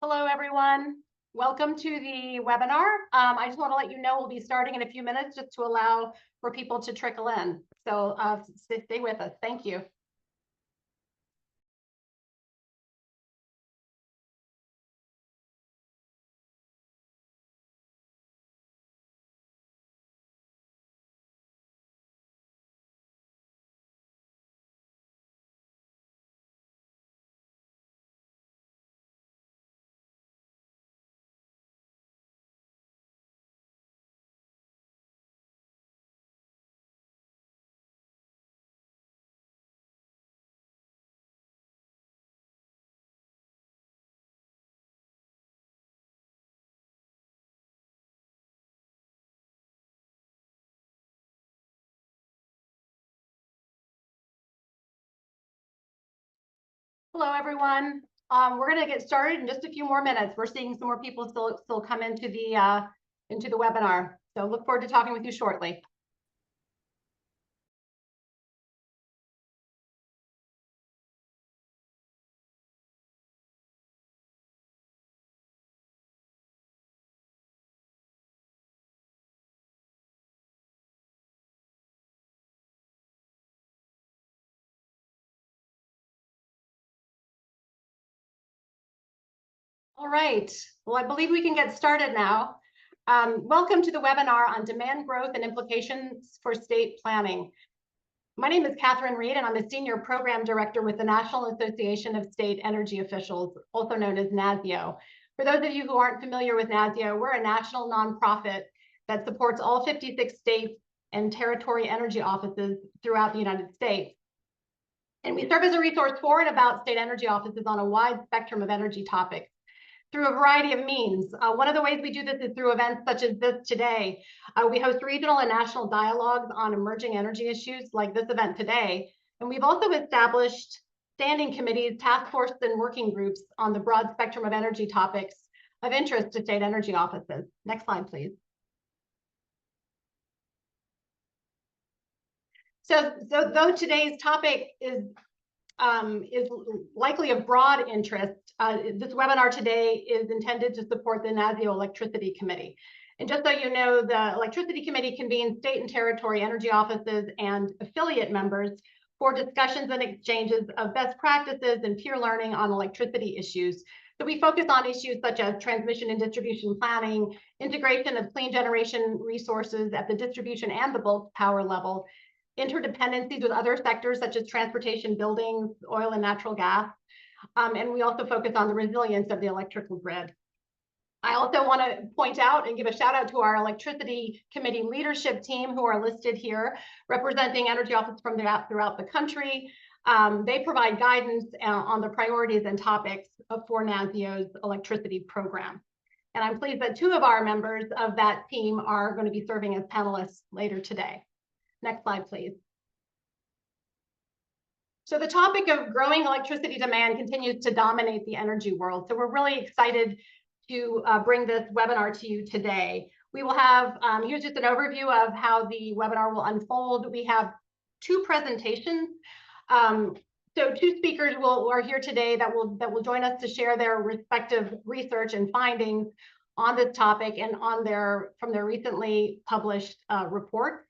Hello, everyone. Welcome to the webinar. I just want to let you know we'll be starting in a few minutes just to allow for people to trickle in. So stay with us. Thank you. Hello, everyone. We're going to get started in just a few more minutes. We're seeing some more people still come into the webinar. So look forward to talking with you shortly. All right. Well, I believe we can get started now. Welcome to the webinar on demand growth and implications for state planning. My name is Catherine Reed, and I'm a Senior Program Director with the National Association of State Energy Officials, also known as NASEO. For those of you who aren't familiar with NASEO, we're a national nonprofit that supports all 56 states and territory energy offices throughout the United States. And we serve as a resource for and about state energy offices on a wide spectrum of energy topics through a variety of means. One of the ways we do this is through events such as this today. We host regional and national dialogues on emerging energy issues like this event today. And we've also established standing committees, task forces, and working groups on the broad spectrum of energy topics of interest to state energy offices. Next slide, please. So though today's topic is likely of broad interest, this webinar today is intended to support the NASEO Electricity Committee. And just so you know, the Electricity Committee convenes state and territory energy offices and affiliate members for discussions and exchanges of best practices and peer learning on electricity issues. So we focus on issues such as transmission and distribution planning, integration of clean generation resources at the distribution and the bulk power level, interdependencies with other sectors such as transportation, buildings, oil and natural gas. And we also focus on the resilience of the electrical grid. I also want to point out and give a shout out to our Electricity Committee leadership team who are listed here, representing energy offices from throughout the country. They provide guidance on the priorities and topics for NASEO's electricity program. And I'm pleased that two of our members of that team are going to be serving as panelists later today. Next slide, please. So the topic of growing electricity demand continues to dominate the energy world. So we're really excited to bring this webinar to you today. We will have, here's just an overview of how the webinar will unfold. We have two presentations. So two speakers are here today that will join us to share their respective research and findings on this topic and from their recently published report.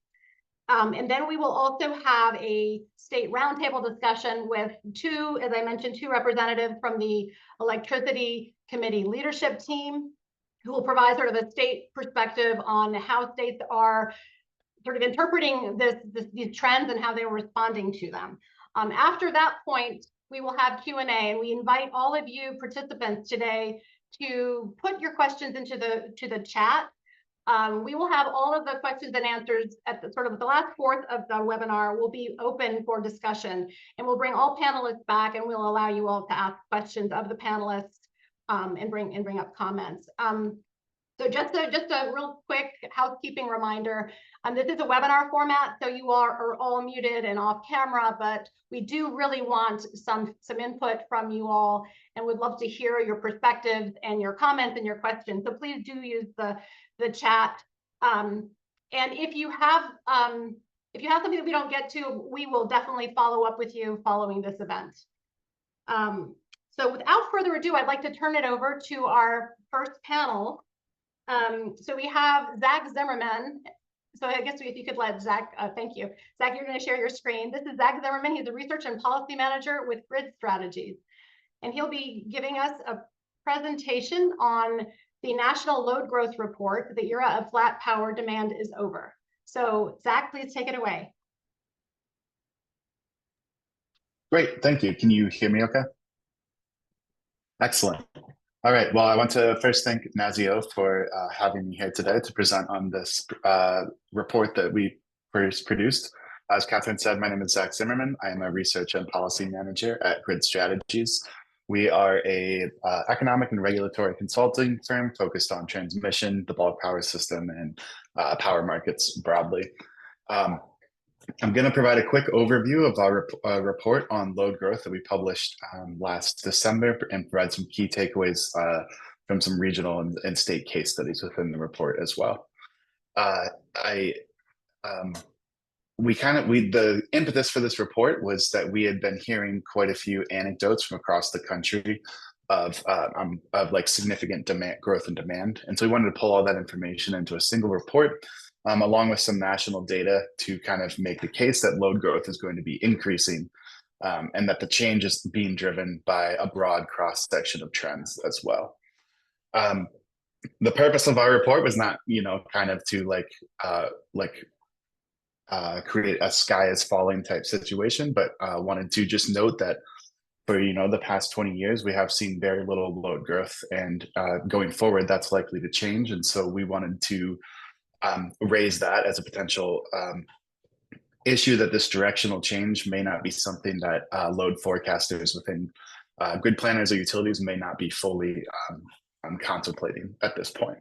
And then we will also have a state roundtable discussion with as I mentioned, two representatives from the Electricity Committee leadership team who will provide sort of a state perspective on how states are sort of interpreting these trends and how they're responding to them. After that point, we will have Q&A, and we invite all of you participants today to put your questions into the chat. We will have all of the questions and answers at the last fourth of the webinar will be open for discussion, and we'll bring all panelists back and we'll allow you all to ask questions of the panelists and bring up comments. So just a real quick housekeeping reminder. This is a webinar format, so you are all muted and off camera, but we do really want some input from you all and would love to hear your perspectives and your comments and your questions. So please do use the chat. And if you have something that we don't get to, we will definitely follow up with you following this event. So without further ado, I'd like to turn it over to our first panel. So we have Zach Zimmerman. So I guess if you could let Zach, thank you. Zach, you're going to share your screen. This is Zach Zimmerman. He's a research and policy manager with Grid Strategies. And he'll be giving us a presentation on the National Load Growth Report. The era of flat power demand is over. So Zach, please take it away. Great, thank you. Can you hear me okay? Excellent. All right, well, I want to first thank NASEO for having me here today to present on this report that we first produced. As Catherine said, my name is Zach Zimmerman. I am a research and policy manager at Grid Strategies. We are a economic and regulatory consulting firm focused on transmission, the bulk power system, and power markets broadly. I'm going to provide a quick overview of our report on load growth that we published last December and provide some key takeaways from some regional and state case studies within the report as well. The impetus for this report was that we had been hearing quite a few anecdotes from across the country of like significant growth in demand. And so we wanted to pull all that information into a single report, along with some national data to kind of make the case that load growth is going to be increasing, and that the change is being driven by a broad cross-section of trends as well. The purpose of our report was not, kind of to create a sky is falling type situation, but wanted to just note that for the past 20 years, we have seen very little load growth, and going forward, that's likely to change. And so we wanted to raise that as a potential issue, that this directional change may not be something that load forecasters within grid planners or utilities may not be fully contemplating at this point.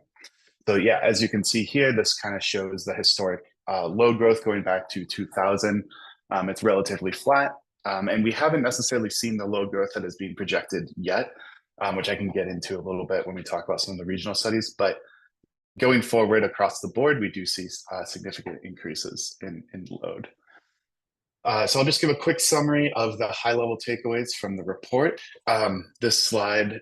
So yeah, as you can see here, this kind of shows the historic load growth going back to 2000. It's relatively flat, and we haven't necessarily seen the load growth that is being projected yet, which I can get into a little bit when we talk about some of the regional studies. But going forward across the board, we do see significant increases in load. So I'll just give a quick summary of the high-level takeaways from the report. This slide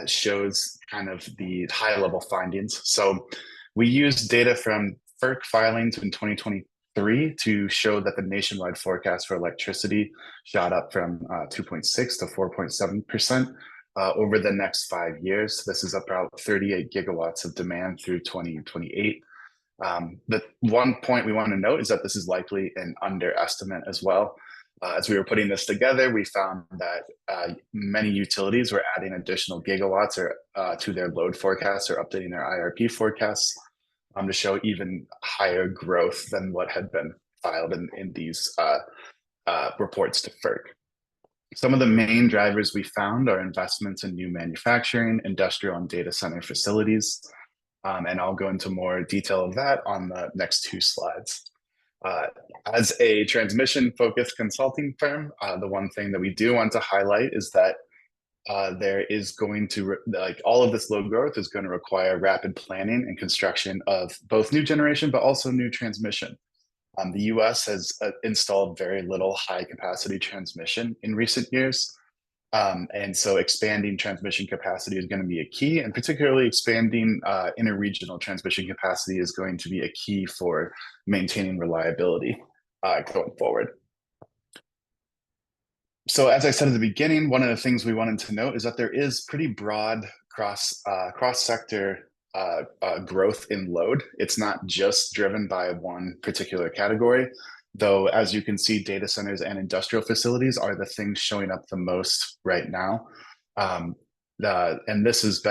shows kind of the high-level findings. So we used data from FERC filings in 2023 to show that the nationwide forecast for electricity shot up from 2.6 to 4.7%. Over the next 5 years. This is about 38 gigawatts of demand through 2028. The one point we want to note is that this is likely an underestimate as well. As we were putting this together, we found that many utilities were adding additional gigawatts to their load forecasts or updating their IRP forecasts to show even higher growth than what had been filed in these reports to FERC. Some of the main drivers we found are investments in new manufacturing, industrial, and data center facilities. And I'll go into more detail of that on the next 2 slides. As a transmission-focused consulting firm, the one thing that we do want to highlight is that there is going to, all of this load growth is going to require rapid planning and construction of both new generation, but also new transmission. The US has installed very little high-capacity transmission in recent years. And so expanding transmission capacity is going to be a key, and particularly expanding interregional transmission capacity is going to be a key for maintaining reliability going forward. So as I said at the beginning, one of the things we wanted to note is that there is pretty broad cross-sector growth in load. It's not just driven by one particular category, though, as you can see, data centers and industrial facilities are the things showing up the most right now. And this is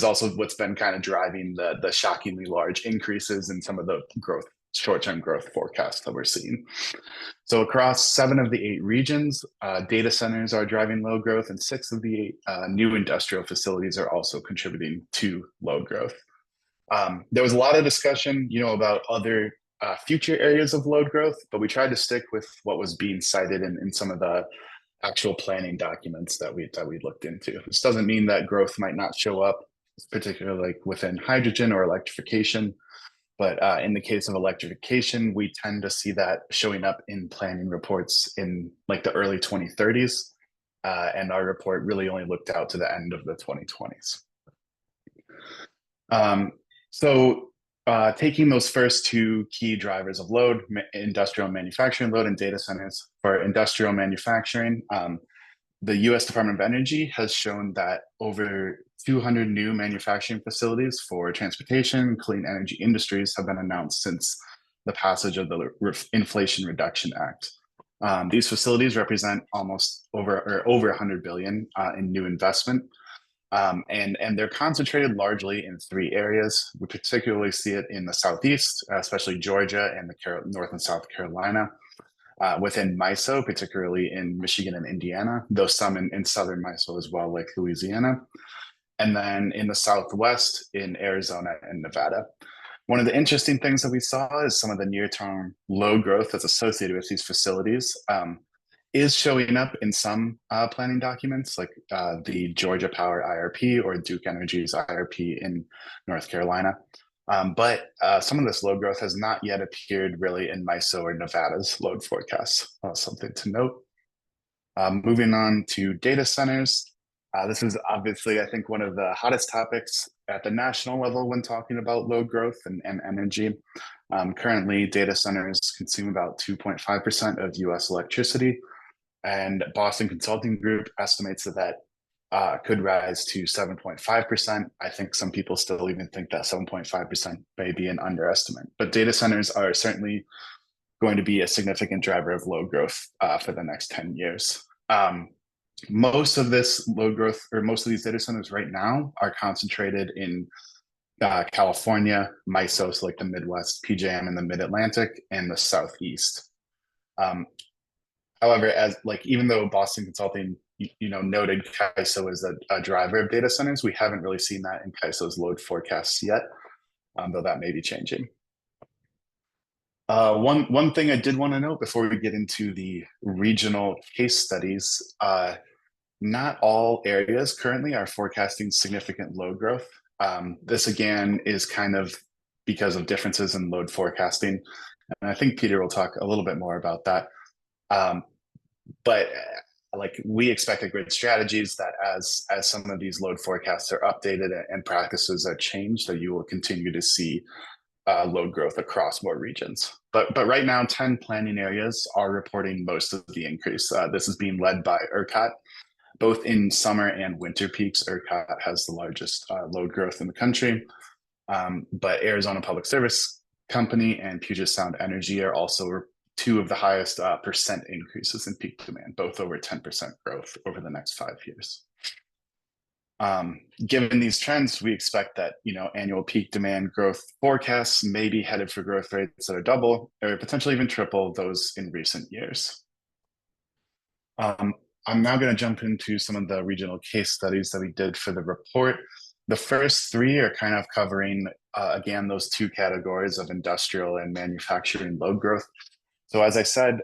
also what's been kind of driving the shockingly large increases in some of the short-term growth forecasts that we're seeing. So across 7 of the 8 regions, data centers are driving load growth, and 6 of the 8 new industrial facilities are also contributing to load growth. There was a lot of discussion, about other future areas of load growth, but we tried to stick with what was being cited in some of the actual planning documents that we looked into. This doesn't mean that growth might not show up, particularly within hydrogen or electrification. But in the case of electrification, we tend to see that showing up in planning reports in the early 2030s. and our report really only looked out to the end of the 2020s. Taking those first two key drivers of load, industrial manufacturing load and data centers. For industrial manufacturing, the US Department of Energy has shown that over 200 new manufacturing facilities for transportation, clean energy industries have been announced since the passage of the Inflation Reduction Act. These facilities represent almost over 100 billion in new investment. And they're concentrated largely in three areas. We particularly see it in the Southeast, especially Georgia and the North and South Carolina. Within MISO, particularly in Michigan and Indiana, though some in southern MISO as well, like Louisiana. And then in the Southwest, in Arizona and Nevada. One of the interesting things that we saw is some of the near-term load growth that's associated with these facilities is showing up in some planning documents, like the Georgia Power IRP or Duke Energy's IRP in North Carolina. But some of this load growth has not yet appeared really in MISO or Nevada's load forecasts. Something to note. Moving on to data centers. This is obviously, I think, one of the hottest topics at the national level when talking about load growth and energy. Currently, data centers consume about 2.5% of US electricity, and Boston Consulting Group estimates that could rise to 7.5%. I think some people still even think that 7.5% may be an underestimate, but data centers are certainly going to be a significant driver of load growth for the next 10 years. Most of this load growth, or most of these data centers right now, are concentrated in California, MISO, so like the Midwest, PJM in the Mid-Atlantic, and the Southeast. However, even though Boston Consulting noted CAISO as a driver of data centers, we haven't really seen that in CAISO's load forecasts yet, though that may be changing. One thing I did want to note before we get into the regional case studies, not all areas currently are forecasting significant load growth. This again is kind of because of differences in load forecasting, and I think Peter will talk a little bit more about that. But we expect at Grid Strategies that as some of these load forecasts are updated and practices are changed, that you will continue to see load growth across more regions. But right now, 10 planning areas are reporting most of the increase. This is being led by ERCOT. Both in summer and winter peaks, ERCOT has the largest load growth in the country. But Arizona Public Service Company and Puget Sound Energy are also two of the highest percent increases in peak demand, both over 10% growth over the next 5 years. Given these trends, we expect that annual peak demand growth forecasts may be headed for growth rates that are double or potentially even triple those in recent years. I'm now going to jump into some of the regional case studies that we did for the report. The first three are kind of covering, again, those two categories of industrial and manufacturing load growth. So as I said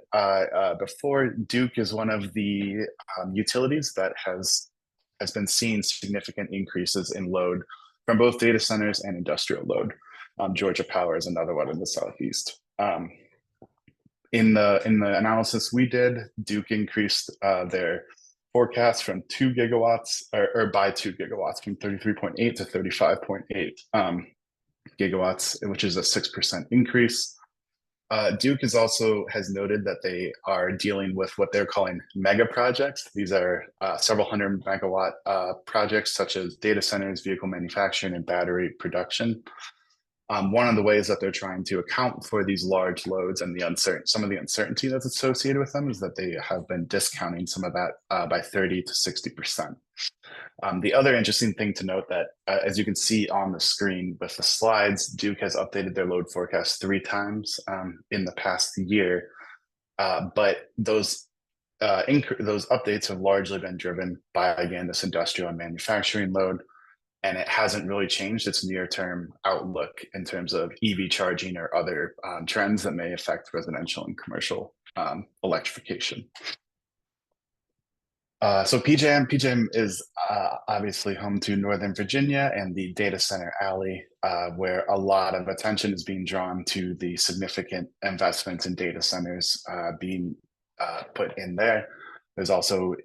before, Duke is one of the utilities that has been seeing significant increases in load from both data centers and industrial load. Georgia Power is another one in the Southeast. In the analysis we did, Duke increased their forecast from 2 gigawatts, or by 2 gigawatts, from 33.8 to 35.8 gigawatts, which is a 6% increase. Duke has noted that they are dealing with what they're calling mega projects. These are several hundred megawatt projects such as data centers, vehicle manufacturing, and battery production. One of the ways that they're trying to account for these large loads and some of the uncertainty that's associated with them is that they have been discounting some of that by 30 to 60%. The other interesting thing to note that, as you can see on the screen with the slides, Duke has updated their load forecast 3 times in the past year, but those updates have largely been driven by, again, this industrial and manufacturing load, and it hasn't really changed its near-term outlook in terms of EV charging or other trends that may affect residential and commercial electrification. So PJM is obviously home to Northern Virginia and the Data Center Alley, where a lot of attention is being drawn to the significant investments in data centers being put in there. There's also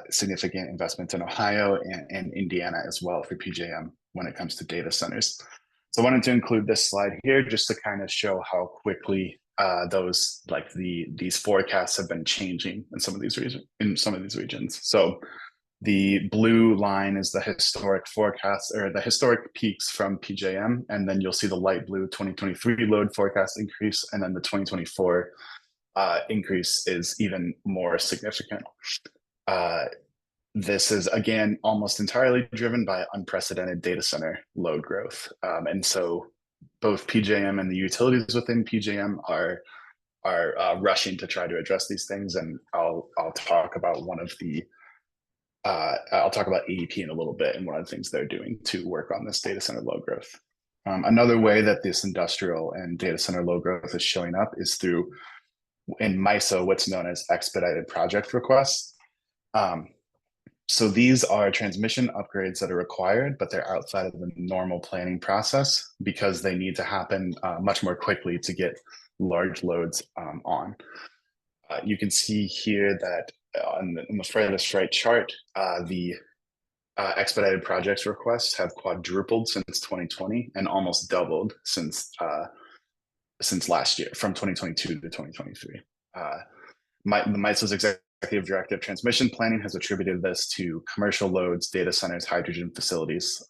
significant investments in Ohio and Indiana as well for PJM when it comes to data centers. So I wanted to include this slide here just to kind of show how quickly these forecasts have been changing in some of these regions. So the blue line is the historic forecast or the historic peaks from PJM, and then you'll see the light blue 2023 load forecast increase, and then the 2024 increase is even more significant. This is, again, almost entirely driven by unprecedented data center load growth. And so both PJM and the utilities within PJM are rushing to try to address these things. And I'll talk about I'll talk about AEP in a little bit and one of the things they're doing to work on this data center load growth. Another way that this industrial and data center load growth is showing up is through, in NASEO, what's known as expedited project requests. So these are transmission upgrades that are required, but they're outside of the normal planning process because they need to happen much more quickly to get large loads on. You can see here that on the furthest right chart, the expedited projects requests have quadrupled since 2020 and almost doubled since last year, from 2022 to 2023. The MISO's executive director of transmission planning has attributed this to commercial loads, data centers, hydrogen facilities,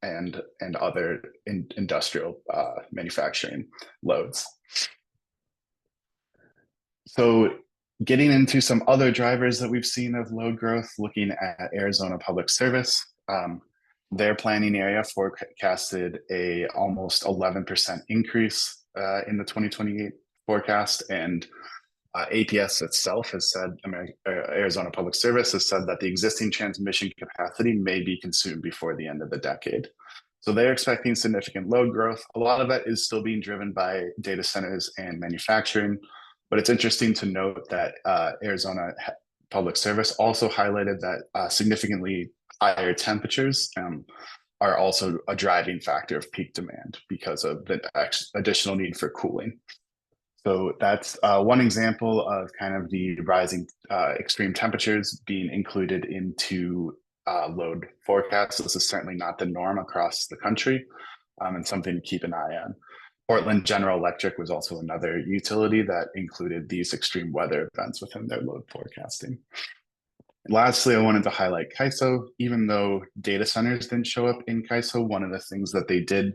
and other industrial manufacturing loads. So getting into some other drivers that we've seen of load growth, looking at Arizona Public Service, their planning area forecasted a almost 11% increase in the 2028 forecast, and APS itself has said, Arizona Public Service has said that the existing transmission capacity may be consumed before the end of the decade. So they're expecting significant load growth. A lot of that is still being driven by data centers and manufacturing, but it's interesting to note that Arizona Public Service also highlighted that significantly higher temperatures are also a driving factor of peak demand because of the additional need for cooling. So that's one example of kind of the rising extreme temperatures being included into load forecasts. This is certainly not the norm across the country, and something to keep an eye on. Portland General Electric was also another utility that included these extreme weather events within their load forecasting. Lastly, I wanted to highlight CAISO. Even though data centers didn't show up in CAISO, one of the things that they did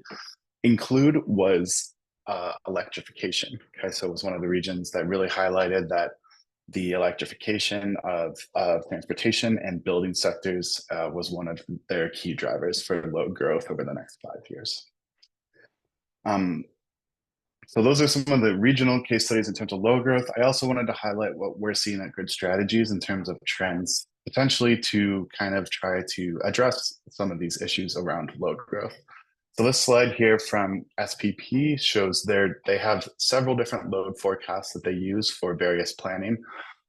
include was electrification. CAISO was one of the regions that really highlighted that the electrification of transportation and building sectors was one of their key drivers for load growth over the next 5 years. So those are some of the regional case studies in terms of load growth. I also wanted to highlight what we're seeing at Grid Strategies in terms of trends, potentially to kind of try to address some of these issues around load growth. So this slide here from SPP shows they have several different load forecasts that they use for various planning.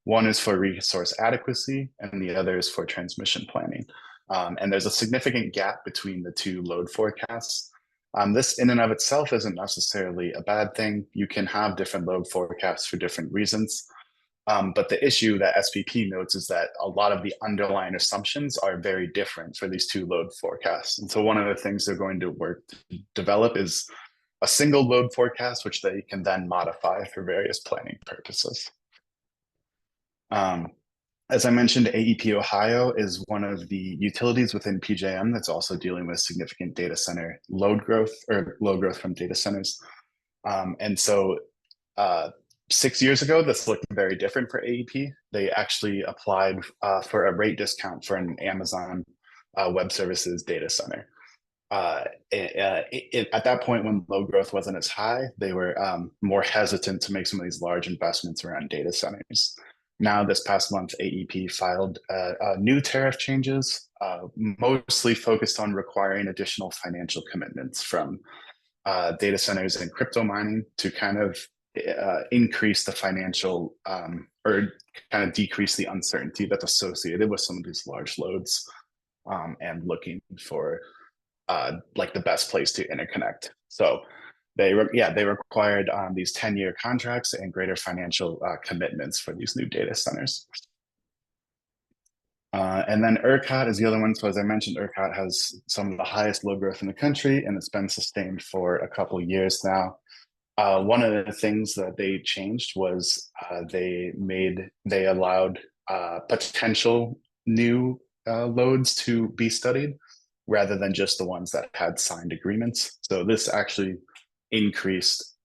One is for resource adequacy, and the other is for transmission planning. And there's a significant gap between the two load forecasts. This in and of itself isn't necessarily a bad thing. You can have different load forecasts for different reasons. But the issue that SPP notes is that a lot of the underlying assumptions are very different for these two load forecasts. And so one of the things they're going to work to develop is a single load forecast, which they can then modify for various planning purposes. As I mentioned, AEP Ohio is one of the utilities within PJM that's also dealing with significant data center load growth or load growth from data centers. And so 6 years ago, this looked very different for AEP. They actually applied for a rate discount for an Amazon Web Services data center. At that point, when load growth wasn't as high, they were more hesitant to make some of these large investments around data centers. Now, this past month, AEP filed new tariff changes, mostly focused on requiring additional financial commitments from data centers and crypto mining to kind of increase the financial or kind of decrease the uncertainty that's associated with some of these large loads and looking for like the best place to interconnect. So they required these 10-year contracts and greater financial commitments for these new data centers. And then ERCOT is the other one. So as I mentioned, ERCOT has some of the highest load growth in the country, and it's been sustained for a couple of years now. One of the things that they changed was they allowed potential new loads to be studied rather than just the ones that had signed agreements. So this actually increased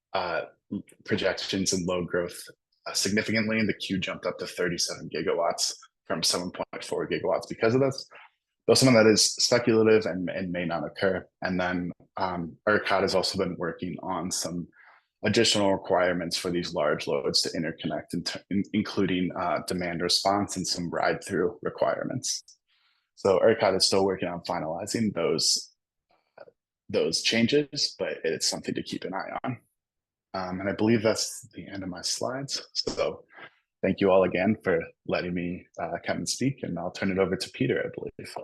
projections in load growth significantly, and the queue jumped up to 37 gigawatts from 7.4 gigawatts because of this. Though some of that is speculative and may not occur. And then ERCOT has also been working on some additional requirements for these large loads to interconnect, including demand response and some ride-through requirements. So ERCOT is still working on finalizing those changes, but it's something to keep an eye on. And I believe that's the end of my slides. So thank you all again for letting me come and speak, and I'll turn it over to Peter, I believe.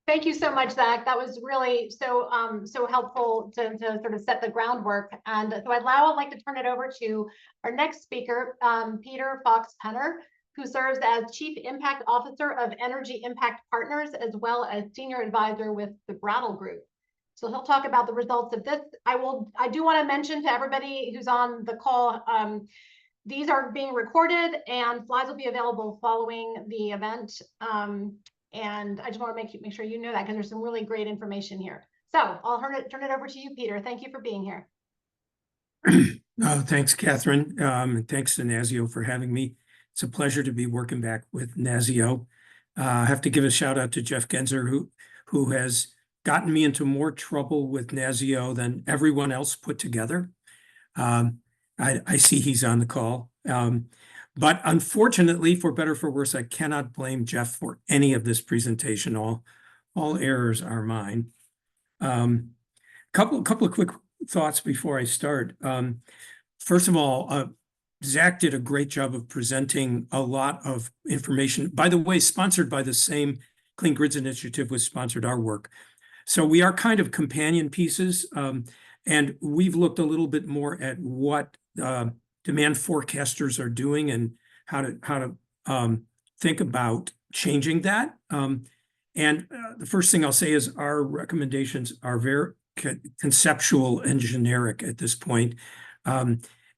Thank you so much, Zach. That was really so helpful to sort of set the groundwork. And so I'd like to turn it over to our next speaker, Peter Fox-Penner, who serves as Chief Impact Officer of Energy Impact Partners, as well as Senior Advisor with the Brattle Group. So he'll talk about the results of this. I do want to mention to everybody who's on the call, these are being recorded and slides will be available following the event. And I just want to make sure you know that, because there's some really great information here. So I'll turn it over to you, Peter. Thank you for being here. Thanks, Catherine. And thanks to NASEO for having me. It's a pleasure to be working back with NASEO. I have to give a shout out to Jeff Genzer, who has gotten me into more trouble with NASEO than everyone else put together. I see he's on the call. But unfortunately, for better or for worse, I cannot blame Jeff for any of this presentation. All errors are mine. Couple of quick thoughts before I start. First of all, Zach did a great job of presenting a lot of information. By the way, sponsored by the same Clean Grids Initiative which sponsored our work. So we are kind of companion pieces, and we've looked a little bit more at what demand forecasters are doing and how to think about changing that. And the first thing I'll say is our recommendations are very conceptual and generic at this point.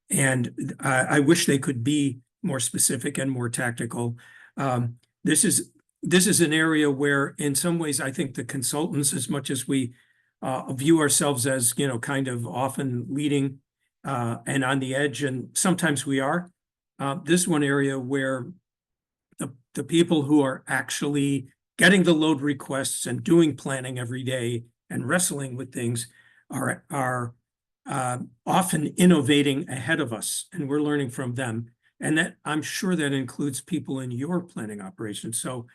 And I wish they could be more specific and more tactical. This is an area where, in some ways, I think the consultants, as much as we view ourselves as, kind of often leading and on the edge, and sometimes we are, this one area where the people who are actually getting the load requests and doing planning every day and wrestling with things are often innovating ahead of us, and we're learning from them. And that, I'm sure that includes people in your planning operations. So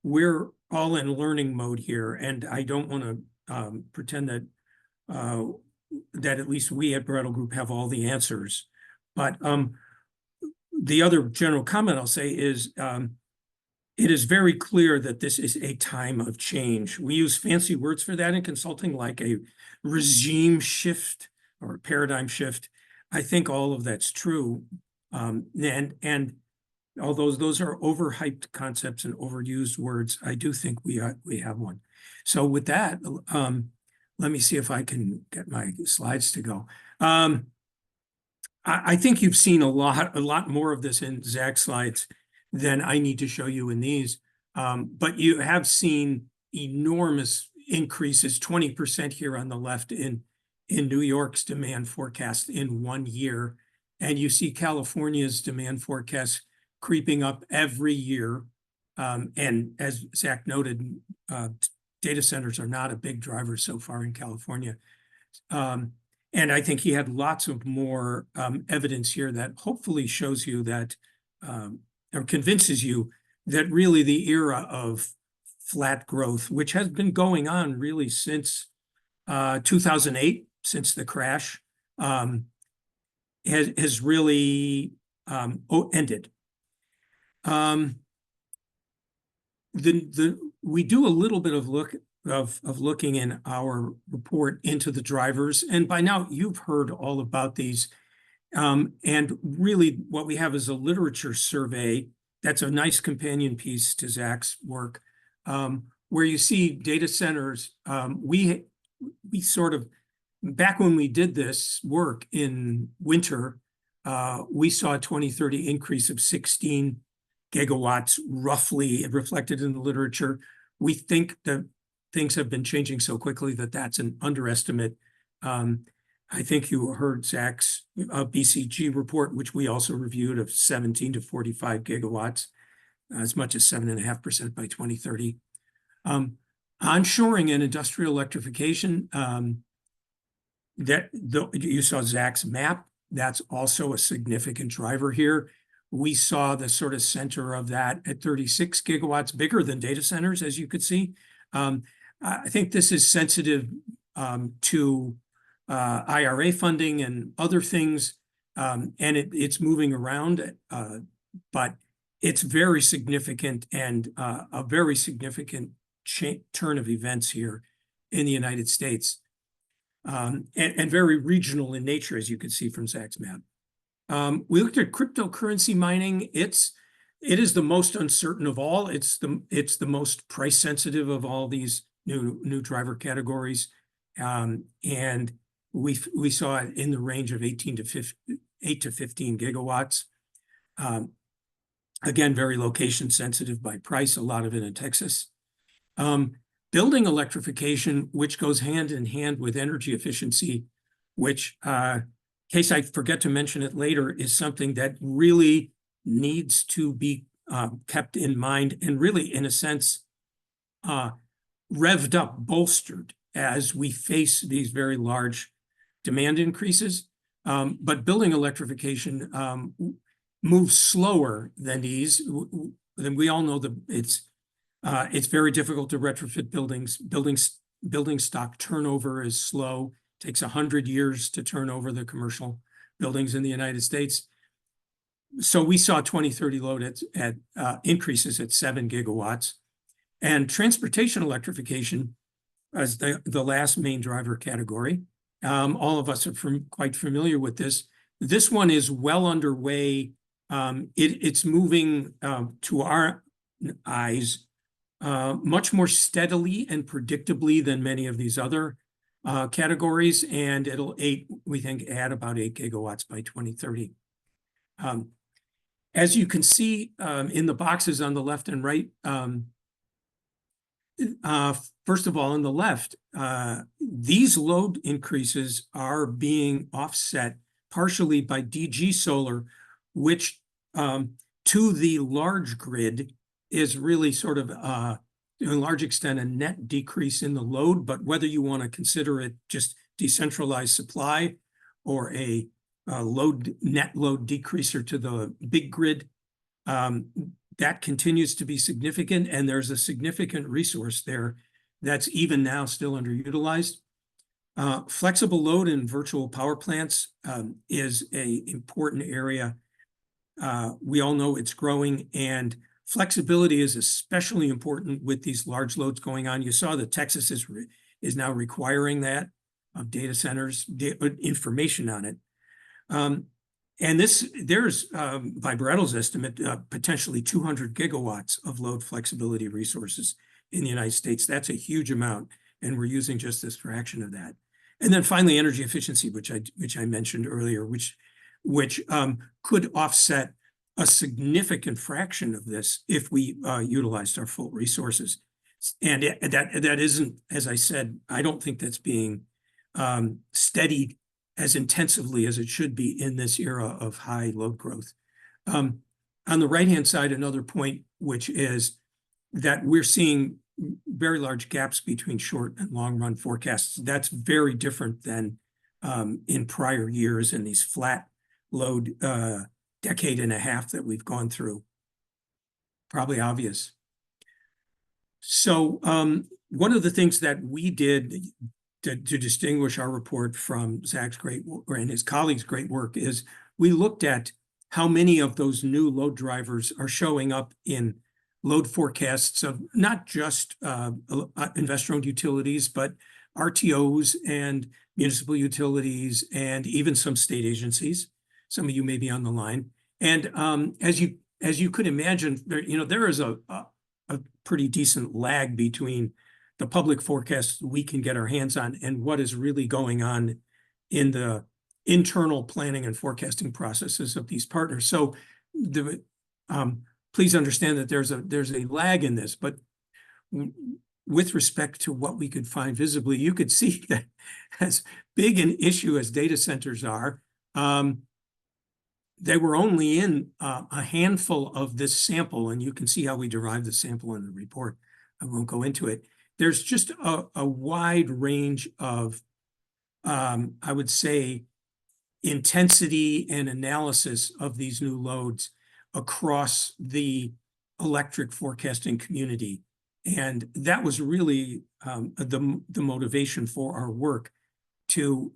we're all in learning mode here, and I don't want to pretend that that at least we at Brattle Group have all the answers. But the other general comment I'll say is it is very clear that this is a time of change. We use fancy words for that in consulting, like a regime shift or a paradigm shift. I think all of that's true. And although those are overhyped concepts and overused words, I do think we have one. So with that, let me see if I can get my slides to go. I think you've seen a lot more of this in Zach's slides than I need to show you in these. But you have seen enormous increases, 20% here on the left in New York's demand forecast in 1 year. And you see California's demand forecast creeping up every year. And as Zach noted, data centers are not a big driver so far in California. And I think he had lots of more evidence here that hopefully shows you that, or convinces you that really the era of flat growth, which has been going on really since 2008, since the crash, has really ended. We do a little bit of looking in our report into the drivers, and by now you've heard all about these. And really what we have is a literature survey that's a nice companion piece to Zach's work. Where you see data centers, we sort of, back when we did this work in winter, we saw a 2030 increase of 16 gigawatts, roughly reflected in the literature. We think that things have been changing so quickly that that's an underestimate. I think you heard Zach's BCG report, which we also reviewed, of 17 to 45 gigawatts, as much as 7.5% by 2030. Onshoring and industrial electrification, you saw Zach's map. That's also a significant driver here. We saw the sort of center of that at 36 gigawatts, bigger than data centers, as you could see. I think this is sensitive to IRA funding and other things, and it's moving around, but it's very significant, and a very significant turn of events here in the United States, and very regional in nature, as you can see from Zach's map. We looked at cryptocurrency mining. It is the most uncertain of all. It's the most price sensitive of all these new driver categories, and we saw it in the range of 8 to 15 gigawatts. Again, very location sensitive by price, a lot of it in Texas. Building electrification, which goes hand in hand with energy efficiency, which, in case I forget to mention it later, is something that really needs to be kept in mind, and really, in a sense, revved up, bolstered as we face these very large demand increases. But building electrification moves slower than these. Then we all know that it's very difficult to retrofit buildings. Building stock turnover is slow. It takes 100 years to turn over the commercial buildings in the United States. So we saw 2030 load at increases at 7 gigawatts. And transportation electrification as the last main driver category. All of us are quite familiar with this. This one is well underway. It's moving to our eyes much more steadily and predictably than many of these other categories, and it'll we think add about 8 gigawatts by 2030. As you can see in the boxes on the left and right, first of all, on the left, these load increases are being offset partially by DG solar, which to the large grid is really sort of, to a large extent, a net decrease in the load. But whether you want to consider it just decentralized supply or a net load decreaser to the big grid, that continues to be significant, and there's a significant resource there that's even now still underutilized. Flexible load in virtual power plants is an important area. We all know it's growing, and flexibility is especially important with these large loads going on. You saw that Texas is now requiring that of data centers, information on it. And there's, by Berettel's estimate, potentially 200 gigawatts of load flexibility resources in the United States. That's a huge amount, and we're using just this fraction of that. And then finally, energy efficiency, which I mentioned earlier, which could offset a significant fraction of this if we utilized our full resources. And that isn't, as I said, I don't think that's being studied as intensively as it should be in this era of high load growth. On the right-hand side, another point, which is that we're seeing very large gaps between short and long-run forecasts. That's very different than in prior years in these flat load decade and a half that we've gone through. Probably obvious. So one of the things that we did to distinguish our report from Zach's great and his colleagues' great work is we looked at how many of those new load drivers are showing up in load forecasts of not just investor-owned utilities, but RTOs and municipal utilities and even some state agencies. Some of you may be on the line. And as you as you could imagine, there is a pretty decent lag between the public forecasts we can get our hands on and what is really going on in the internal planning and forecasting processes of these partners. So please understand that there's a lag in this, but with respect to what we could find visibly, you could see that as big an issue as data centers are, they were only in a handful of this sample, and you can see how we derived the sample in the report. I won't go into it. There's just a wide range of, I would say, intensity and analysis of these new loads across the electric forecasting community. And that was really the motivation for our work to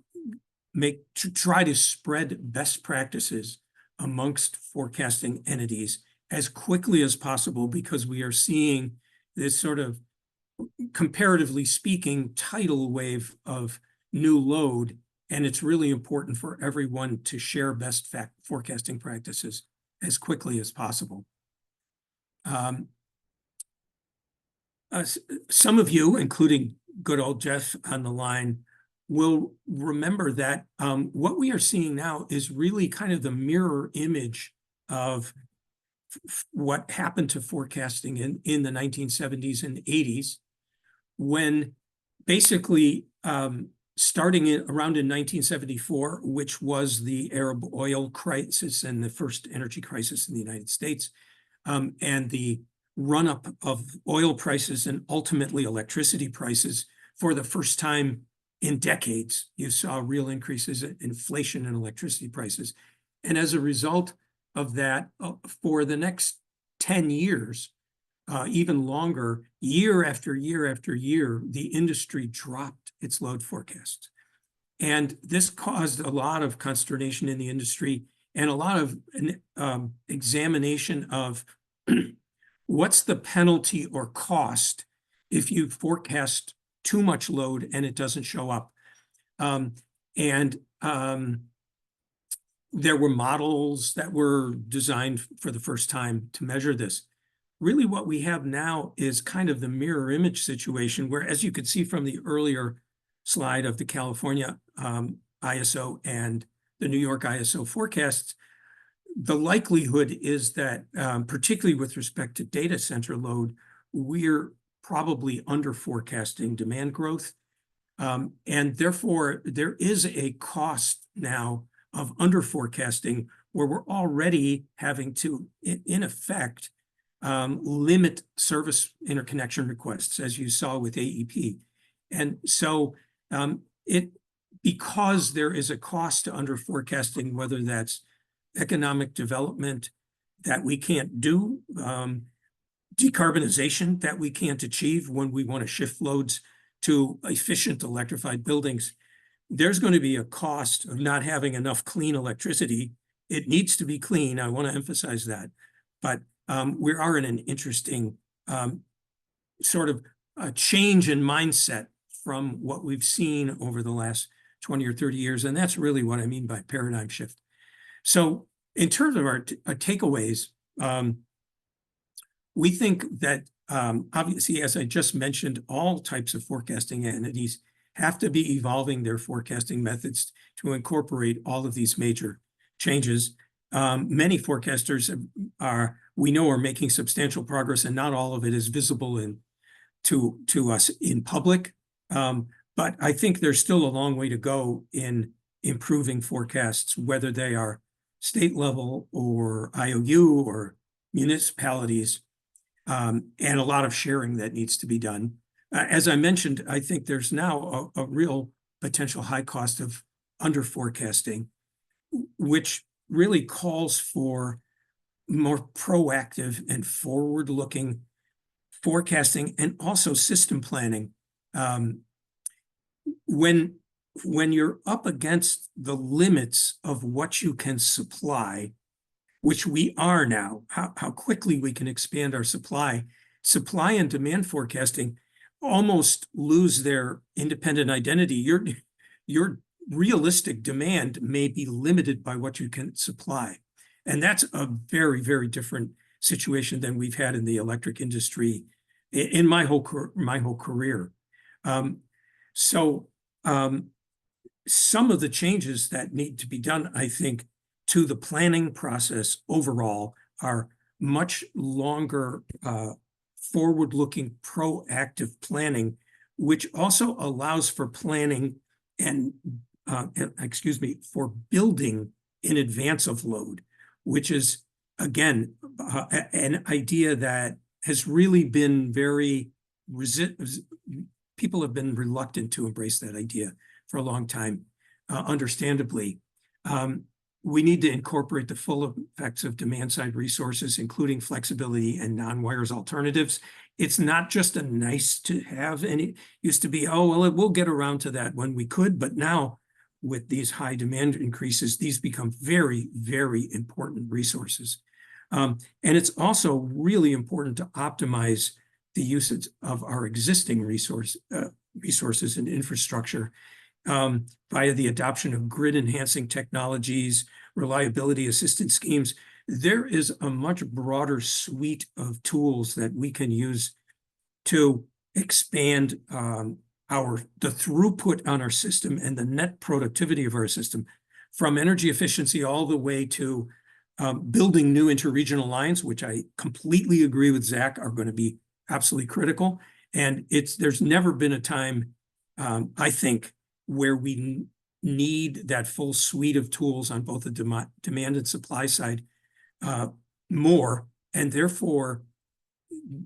try to spread best practices amongst forecasting entities as quickly as possible, because we are seeing this sort of, comparatively speaking, tidal wave of new load. And it's really important for everyone to share best forecasting practices as quickly as possible. Some of you, including good old Jeff on the line, will remember that what we are seeing now is really kind of the mirror image of what happened to forecasting in the 1970s and 80s, when basically starting around in 1974, which was the Arab oil crisis and the first energy crisis in the United States, and the run-up of oil prices and ultimately electricity prices for the first time in decades. You saw real increases in inflation and electricity prices. And as a result of that, for the next 10 years, even longer, year after year after year, the industry dropped its load forecast. And this caused a lot of consternation in the industry and a lot of examination of what's the penalty or cost if you forecast too much load and it doesn't show up. There were models that were designed for the first time to measure this. Really what we have now is kind of the mirror image situation where, as you could see from the earlier slide of the California ISO and the New York ISO forecasts, the likelihood is that, particularly with respect to data center load, we're probably under forecasting demand growth. And therefore, there is a cost now of under forecasting where we're already having to, in effect, limit service interconnection requests, as you saw with AEP. And so because there is a cost to under forecasting, whether that's economic development that we can't do, decarbonization that we can't achieve when we want to shift loads to efficient electrified buildings, there's going to be a cost of not having enough clean electricity. It needs to be clean. I want to emphasize that. But we are in an interesting sort of a change in mindset from what we've seen over the last 20 or 30 years. And that's really what I mean by paradigm shift. So in terms of our takeaways, we think that obviously, as I just mentioned, all types of forecasting entities have to be evolving their forecasting methods to incorporate all of these major changes. Many forecasters we know are making substantial progress, and not all of it is visible to us in public. But I think there's still a long way to go in improving forecasts, whether they are state level or IOU or municipalities, and a lot of sharing that needs to be done. As I mentioned, I think there's now a real potential high cost of under forecasting, which really calls for more proactive and forward-looking forecasting and also system planning. When you're up against the limits of what you can supply, which we are now, how quickly we can expand our supply and demand forecasting almost lose their independent identity. Your realistic demand may be limited by what you can supply. And that's a very, very different situation than we've had in the electric industry in my whole career. So some of the changes that need to be done, I think, to the planning process overall are much longer, forward-looking, proactive planning, which also allows for planning and, for building in advance of load, which is, again, an idea that has really been people have been reluctant to embrace that idea for a long time, understandably. We need to incorporate the full effects of demand-side resources, including flexibility and non-wires alternatives. It's not just a nice to have, and it used to be, oh, well, we'll get around to that when we could, but now with these high demand increases, these become very, very important resources. And it's also really important to optimize the usage of our existing resources and infrastructure via the adoption of grid-enhancing technologies, reliability assistance schemes. There is a much broader suite of tools that we can use to expand the throughput on our system and the net productivity of our system, from energy efficiency all the way to building new interregional lines, which I completely agree with Zach are going to be absolutely critical. And there's never been a time, I think, where we need that full suite of tools on both the demand and supply side more, and therefore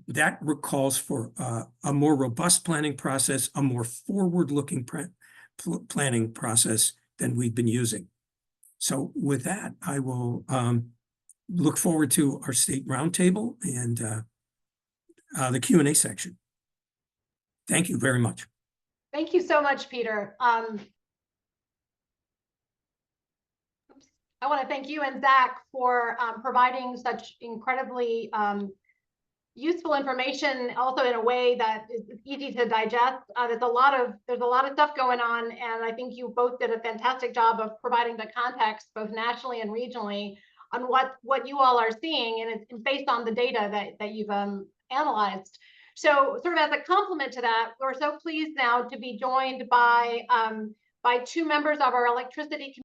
that calls for a more robust planning process, a more forward-looking planning process than we've been using. So with that, I will look forward to our state roundtable and the Q&A section. Thank you very much. Thank you so much, Peter. I want to thank you and Zach for providing such incredibly useful information, also in a way that is easy to digest. There's a lot of stuff going on, and I think you both did a fantastic job of providing the context, both nationally and regionally, on what you all are seeing, and it's based on the data that you've analyzed. So, sort of as a complement to that, we're so pleased now to be joined by two members of our electricity